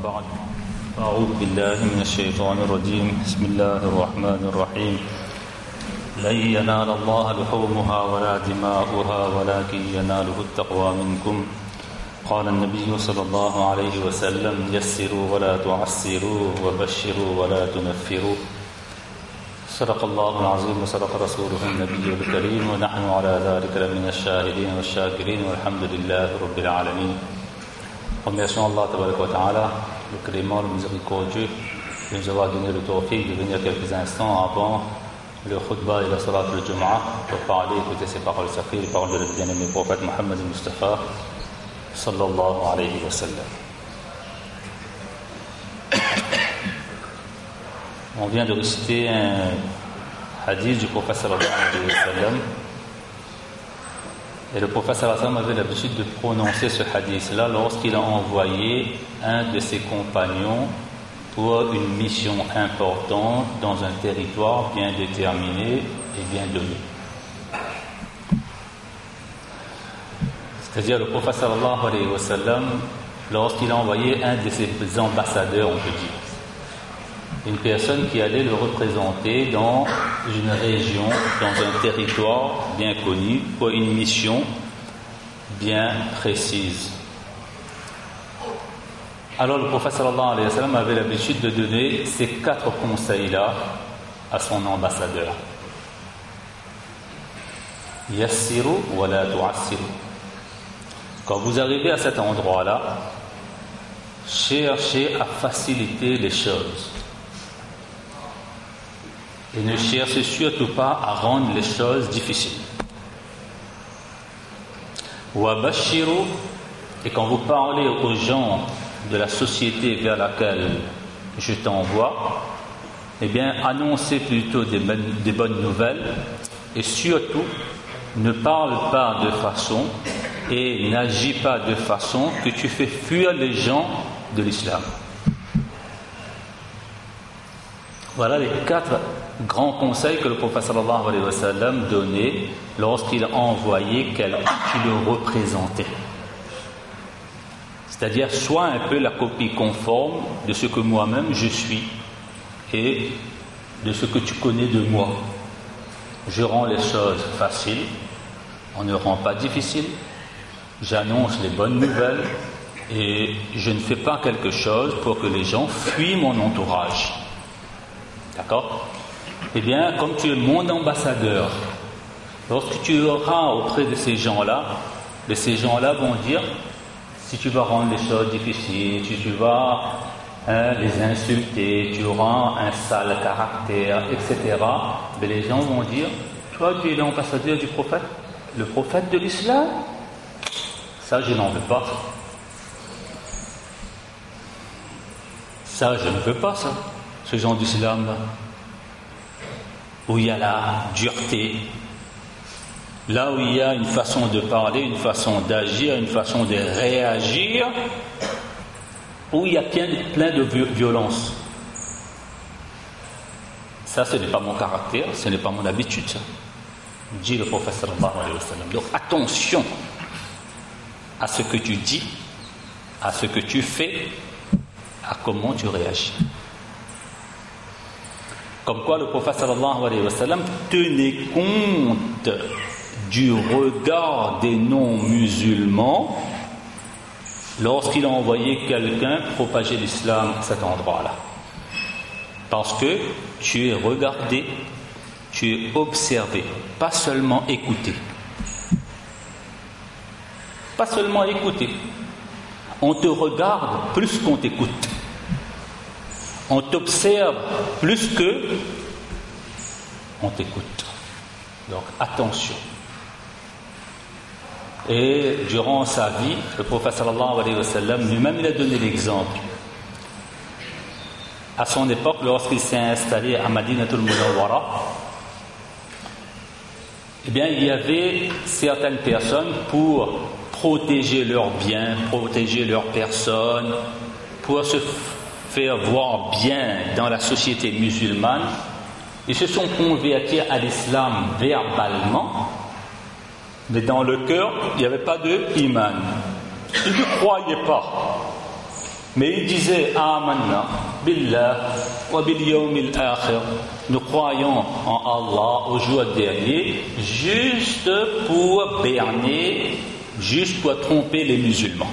بعد أعوذ بالله من الشيطان الرجيم بسم الله الرحمن الرحيم لن ينال الله لحومها ولا دماؤها ولكن يناله التقوى منكم قال النبي صلى الله عليه وسلم يسروا ولا تعسروا وبشروا ولا تنفروا صدق الله العظيم وصدق رسوله النبي الكريم ونحن على ذلك لمن الشاهدين والشاكرين والحمد لله رب العالمين. Remercions Allah wa ta'ala, le clément, le miséricordieux, de nous avoir donné le tawfiq de venir quelques instants avant le khutbah et la salat de Jum'ah pour parler, écouter ces paroles sacrées, les paroles de notre bien-aimé prophète Muhammad Mustafa sallallahu alayhi wa sallam. On vient de réciter un hadith du prophète sallallahu alayhi wa sallam. Et le prophète sallallahu alayhi wa sallam avait l'habitude de prononcer ce hadith-là lorsqu'il a envoyé un de ses compagnons pour une mission importante dans un territoire bien déterminé et bien donné. C'est-à-dire le prophète sallallahu alayhi wa sallam, lorsqu'il a envoyé un de ses ambassadeurs, on peut dire, une personne qui allait le représenter dans une région, dans un territoire bien connu, pour une mission bien précise. Alors le prophète sallallahu alayhi wa sallam avait l'habitude de donner ces 4 conseils-là à son ambassadeur. Yassiru wa la tu'assiru. Quand vous arrivez à cet endroit-là, cherchez à faciliter les choses. Et ne cherchez surtout pas à rendre les choses difficiles. Wa bashiru, et quand vous parlez aux gens de la société vers laquelle je t'envoie, eh bien annoncez plutôt des bonnes nouvelles, et surtout ne parle pas de façon et n'agis pas de façon que tu fais fuir les gens de l'islam. Voilà les 4 grands conseils que le prophète sallallahu alayhi wa sallam donnait lorsqu'il envoyait quelqu'un qui le représentait. C'est-à-dire, sois un peu la copie conforme de ce que moi-même je suis et de ce que tu connais de moi. Je rends les choses faciles, on ne rend pas difficiles, j'annonce les bonnes nouvelles et je ne fais pas quelque chose pour que les gens fuient mon entourage. D'accord ? Eh bien, comme tu es mon ambassadeur, lorsque tu auras auprès de ces gens-là vont dire, si tu vas rendre les choses difficiles, si tu vas les insulter, tu auras un sale caractère, etc., mais les gens vont dire, toi tu es l'ambassadeur du prophète, le prophète de l'islam. Ça, je n'en veux pas. Ça, je ne veux pas, ça. Ce genre d'islam-là, où il y a la dureté, là où il y a une façon de parler, une façon d'agir, une façon de réagir, où il y a plein de violence. Ça, ce n'est pas mon caractère, ce n'est pas mon habitude, ça, dit le prophète sallallahu alayhi wa sallam. Donc attention à ce que tu dis, à ce que tu fais, à comment tu réagis. Comme quoi le prophète sallallahu alayhi wa sallam tenait compte du regard des non-musulmans lorsqu'il a envoyé quelqu'un propager l'islam à cet endroit-là. Parce que tu es regardé, tu es observé, pas seulement écouté. Pas seulement écouté. On te regarde plus qu'on t'écoute. On t'observe plus que on t'écoute. Donc attention. Et durant sa vie, le prophète sallallahu alayhi wa sallam lui-même il a donné l'exemple. À son époque, lorsqu'il s'est installé à Madinatul Munawwara, eh bien il y avait certaines personnes pour protéger leurs biens, protéger leurs personnes, pour se faire voir bien dans la société musulmane. Ils se sont convertis à l'islam verbalement, mais dans le cœur, il n'y avait pas de iman. Ils ne croyaient pas. Mais ils disaient Amanna billah wa bil yawmil akhir. Nous croyons en Allah, au jour dernier, juste pour berner, juste pour tromper les musulmans.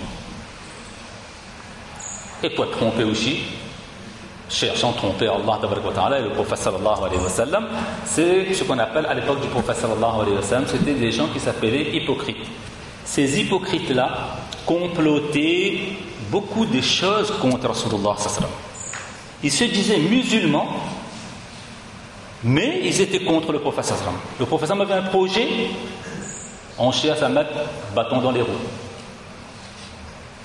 Et pour tromper aussi, cherchant à tromper Allah et le prophète sallallahu alayhi wa sallam, c'est ce qu'on appelle à l'époque du prophète sallallahu alayhi wa sallam, c'était des gens qui s'appelaient hypocrites. Ces hypocrites-là complotaient beaucoup de choses contre Rasulullah sallallahu alayhi wa sallam. Ils se disaient musulmans, mais ils étaient contre le prophète sallallahu alayhi wa sallam. Le prophète sallallahu alayhi wa sallam avait un projet, on cherche à mettre bâton dans les roues.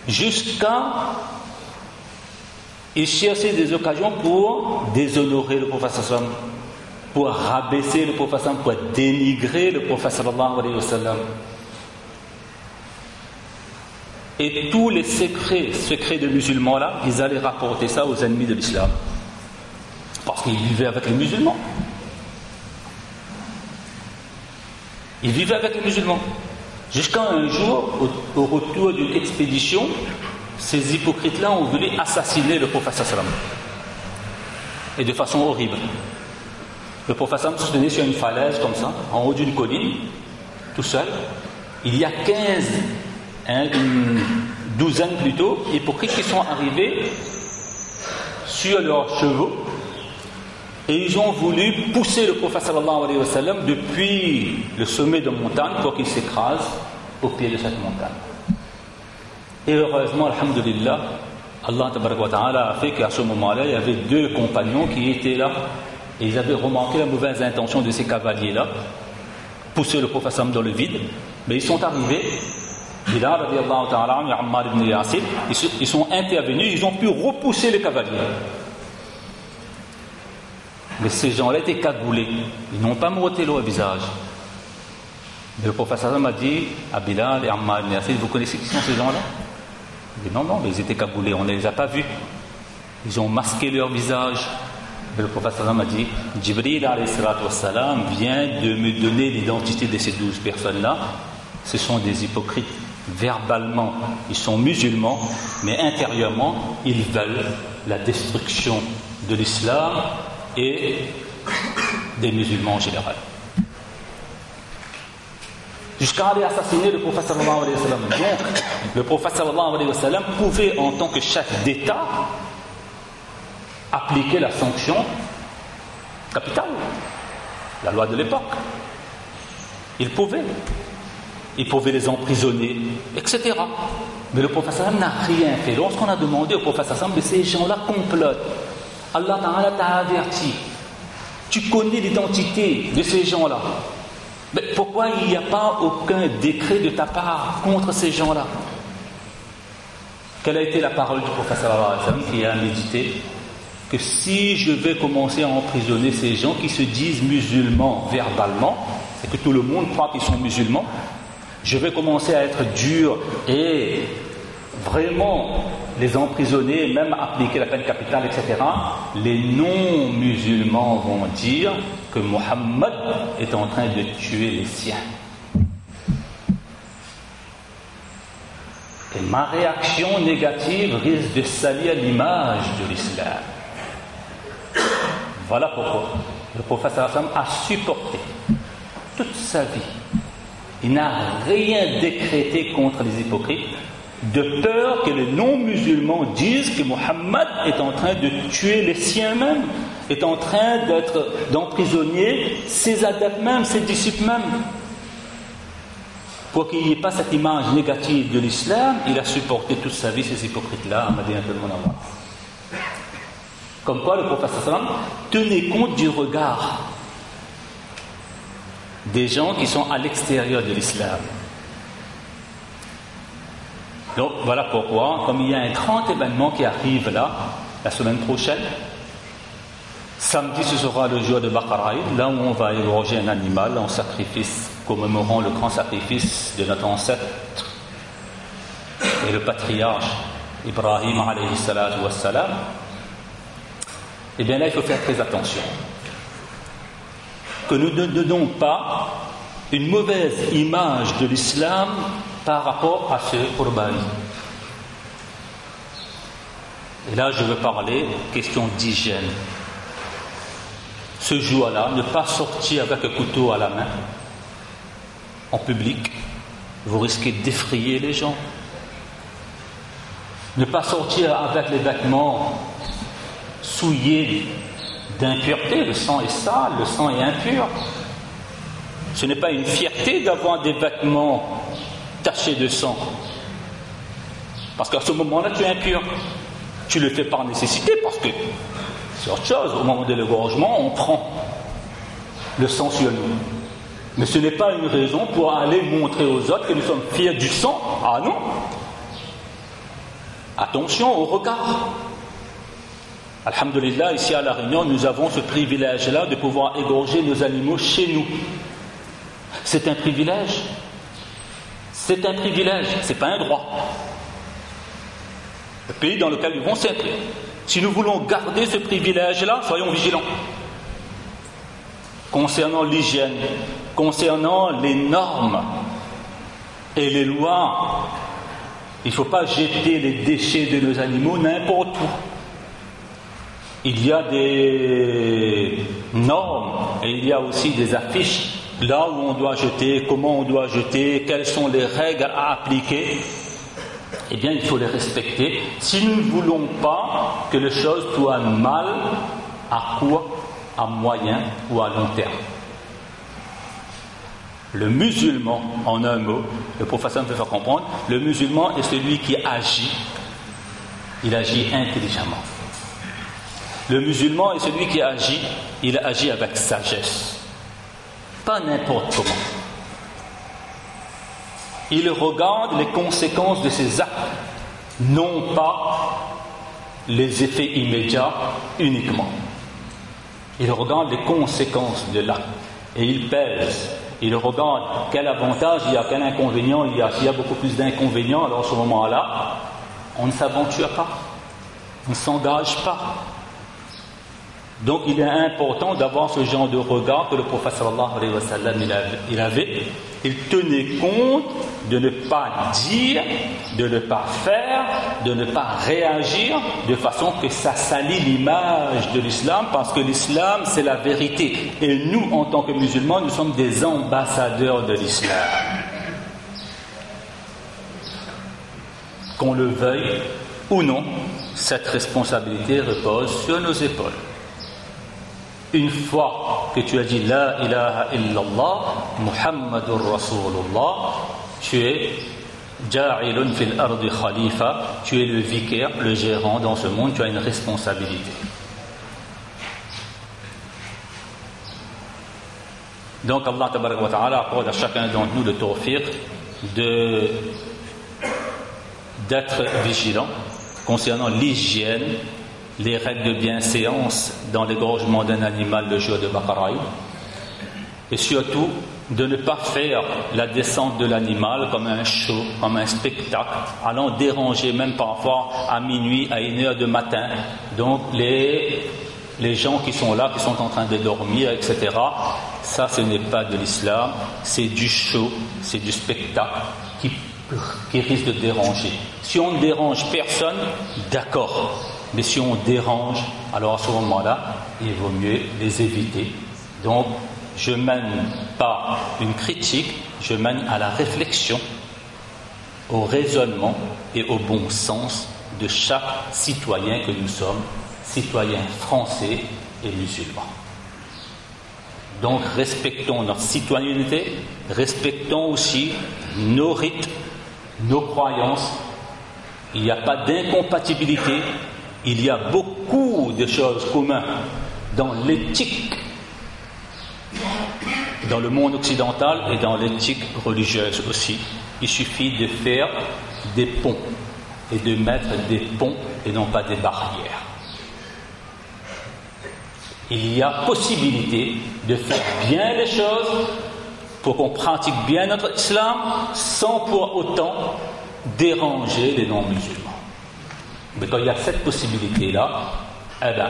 Jusqu'à ils cherchaient des occasions pour déshonorer le prophète sallallahu alayhi wa sallam, pour rabaisser le prophète sallallahu alayhi wa sallam, pour dénigrer le prophète sallallahu alayhi wa sallam. Et tous les secrets de musulmans là, ils allaient rapporter ça aux ennemis de l'islam. Parce qu'ils vivaient avec les musulmans. Ils vivaient avec les musulmans. Jusqu'à un jour, au retour d'une expédition, ces hypocrites-là ont voulu assassiner le prophète sallam. Et de façon horrible. Le prophète sallam se tenait sur une falaise comme ça, en haut d'une colline, tout seul. Il y a 15, une douzaine plutôt, hypocrites qui sont arrivés sur leurs chevaux et ils ont voulu pousser le prophète sallallahu alayhi wa sallam depuis le sommet de montagne pour qu'il s'écrase au pied de cette montagne. Et heureusement, alhamdulillah, Allah tabaraka wa ta'ala a fait qu'à ce moment-là, il y avait 2 compagnons qui étaient là et ils avaient remarqué la mauvaise intention de ces cavaliers-là, pousser le prophète sallam dans le vide, mais ils sont arrivés. Bilal radiallahu ta'ala et Ammar ibn Yasir, ils sont intervenus, ils ont pu repousser les cavaliers. Mais ces gens-là étaient cagoulés, ils n'ont pas monté leur visage. Mais le prophète sallam a dit à Bilal et Ammar ibn Yasir, vous connaissez qui sont ces gens-là? Il dit non, mais ils étaient cagoulés, on ne les a pas vus. Ils ont masqué leur visage. Mais le prophète sallam a dit, Jibril alayhi salatu wassalam vient de me donner l'identité de ces 12 personnes-là. Ce sont des hypocrites. Verbalement, ils sont musulmans, mais intérieurement, ils veulent la destruction de l'islam et des musulmans en général. Jusqu'à aller assassiner le prophète sallallahu alayhi wa sallam. Donc, le prophète sallallahu alayhi wa sallam pouvait, en tant que chef d'État, appliquer la sanction capitale, la loi de l'époque. Il pouvait les emprisonner, etc. Mais le prophète sallam n'a rien fait. Lorsqu'on a demandé au prophète sallam, mais ces gens-là complotent, Allah Ta'ala t'a averti, tu connais l'identité de ces gens-là. Mais pourquoi il n'y a pas aucun décret de ta part contre ces gens-là? Quelle a été la parole du prophète sallallahu alayhi wa sallam qui a médité que si je vais commencer à emprisonner ces gens qui se disent musulmans verbalement, et que tout le monde croit qu'ils sont musulmans, je vais commencer à être dur et vraiment les emprisonner, même appliquer la peine capitale, etc. Les non-musulmans vont dire que Mohammed est en train de tuer les siens. Et ma réaction négative risque de salir l'image de l'islam. Voilà pourquoi le prophète sallallahu alayhi wa sallam a supporté toute sa vie. Il n'a rien décrété contre les hypocrites, de peur que les non-musulmans disent que Mohammed est en train de tuer les siens même, est en train d'emprisonner ses adeptes même, ses disciples même. Pour qu'il n'y ait pas cette image négative de l'islam, il a supporté toute sa vie ces hypocrites-là à Madinatul Munawwara. Comme quoi le prophète sallallahu alayhi wa sallam tenait compte du regard des gens qui sont à l'extérieur de l'islam. Donc voilà pourquoi, comme il y a un grand événement qui arrive là, la semaine prochaine, samedi ce sera le jour de Baqara, là où on va égorger un animal en sacrifice, commémorant le grand sacrifice de notre ancêtre et le patriarche Ibrahim alayhi salatu wassalam. Et bien là il faut faire très attention. Que nous ne donnons pas une mauvaise image de l'islam par rapport à ce qurban. Et là, je veux parler question d'hygiène. Ce jour-là, ne pas sortir avec un couteau à la main en public, vous risquez d'effrayer les gens. Ne pas sortir avec les vêtements souillés d'impureté, le sang est sale, le sang est impur. Ce n'est pas une fierté d'avoir des vêtements tachés de sang. Parce qu'à ce moment-là, tu es impur. Tu le fais par nécessité, parce que c'est autre chose. Au moment de l'égorgement, on prend le sang sur nous. Mais ce n'est pas une raison pour aller montrer aux autres que nous sommes fiers du sang. Ah non! Attention au regard. Alhamdulillah, ici à La Réunion, nous avons ce privilège-là de pouvoir égorger nos animaux chez nous. C'est un privilège. C'est un privilège, c'est pas un droit. Le pays dans lequel nous vivons, c'est un privilège. Si nous voulons garder ce privilège-là, soyons vigilants. Concernant l'hygiène, concernant les normes et les lois, il ne faut pas jeter les déchets de nos animaux n'importe où. Il y a des normes et il y a aussi des affiches là où on doit jeter, comment on doit jeter, quelles sont les règles à appliquer. Eh bien, il faut les respecter si nous ne voulons pas que les choses soient mal à court, à moyen ou à long terme. Le musulman, en un mot, le professeur me fait faire comprendre, le musulman est celui qui agit, il agit intelligemment. Le musulman est celui qui agit, il agit avec sagesse, pas n'importe comment. Il regarde les conséquences de ses actes, non pas les effets immédiats uniquement. Il regarde les conséquences de l'acte et il pèse. Il regarde quel avantage il y a, quel inconvénient il y a. S'il y a beaucoup plus d'inconvénients, alors à ce moment-là, on ne s'aventure pas, on ne s'engage pas. Donc il est important d'avoir ce genre de regard que le prophète sallallahu alayhi wa sallam il avait. Il tenait compte de ne pas dire, de ne pas faire, de ne pas réagir de façon que ça salit l'image de l'islam, parce que l'islam c'est la vérité. Et nous, en tant que musulmans, nous sommes des ambassadeurs de l'islam. Qu'on le veuille ou non, cette responsabilité repose sur nos épaules. Une fois que tu as dit La ilaha illallah, Muhammadur Rasulullah, tu es Ja'ilun fil ardi khalifa, tu es le vicaire, le gérant dans ce monde, tu as une responsabilité. Donc Allah tabaraka wa ta'ala accorde à chacun d'entre nous le tawfiq d'être vigilant concernant l'hygiène, les règles de bienséance dans l'égorgement d'un animal le jour de Baqara, et surtout de ne pas faire la descente de l'animal comme un show, comme un spectacle, allant déranger même parfois à minuit, à 1h du matin. Donc les gens qui sont là, qui sont en train de dormir, etc., ça ce n'est pas de l'islam, c'est du show, c'est du spectacle qui risque de déranger. Si on ne dérange personne, d'accord. Mais si on dérange, alors à ce moment-là, il vaut mieux les éviter. Donc, je mène pas une critique, je mène à la réflexion, au raisonnement et au bon sens de chaque citoyen que nous sommes, citoyens français et musulmans. Donc, respectons notre citoyenneté, respectons aussi nos rites, nos croyances. Il n'y a pas d'incompatibilité. Il y a beaucoup de choses communes dans l'éthique, dans le monde occidental et dans l'éthique religieuse aussi. Il suffit de faire des ponts et de mettre des ponts et non pas des barrières. Il y a possibilité de faire bien les choses pour qu'on pratique bien notre islam sans pour autant déranger les non-musulmans. Mais quand il y a cette possibilité-là, eh bien,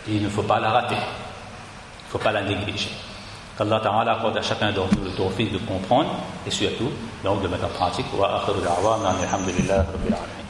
il ne faut pas la rater. Il ne faut pas la négliger. Qu'Allah Ta'ala accorde à chacun d'entre nous le tawfiq de comprendre et surtout, donc de mettre en pratique. Wa akhiru da'wana alhamdulillahi rabbil alamin.